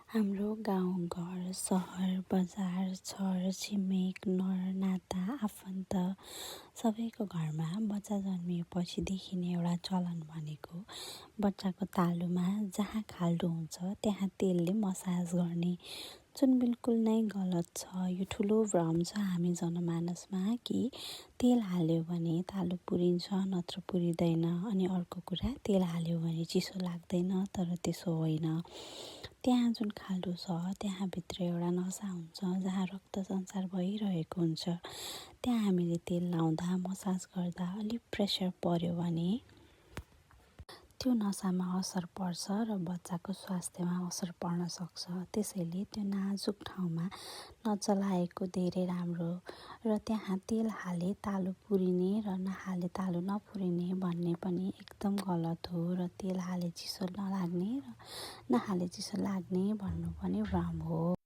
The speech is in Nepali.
हाम्रो गाउँघर सहर बजार छर छिमेक नर नाता आफन्त सबैको घरमा बच्चा जन्मिएपछिदेखि नै एउटा चलन भनेको बच्चाको तालुमा जहाँ खाल्डो हुन्छ त्यहाँ तेलले मसाज गर्ने, जुन बिल्कुल नै गलत छ। यो ठुलो भ्रम छ हामी जनमानसमा कि तेल हाल्यो भने तालु पुरिन्छ नत्र पुरिँदैन। अनि अर्को कुरा, तेल हाल्यो भने चिसो लाग्दैन, तर त्यसो होइन। त्यहाँ जुन खाल्डो छ त्यहाँभित्र एउटा नसा हुन्छ जहाँ रक्त सञ्चार भइरहेको हुन्छ। त्यहाँ हामीले तेल लाउँदा मसाज गर्दा अलिक प्रेसर पर्यो भने त्यो नसामा असर पर्छ र बच्चाको स्वास्थ्यमा असर पर्न सक्छ। त्यसैले त्यो नाजुक ठाउँमा नचलाएको धेरै राम्रो। र त्यहाँ तेल हाले तालु पुरिने र नहाले तालु नपुरिने भन्ने पनि एकदम गलत हो। र तेल हाले चिसो नलाग्ने र नहाले चिसो लाग्ने भन्नु पनि भ्रम हो।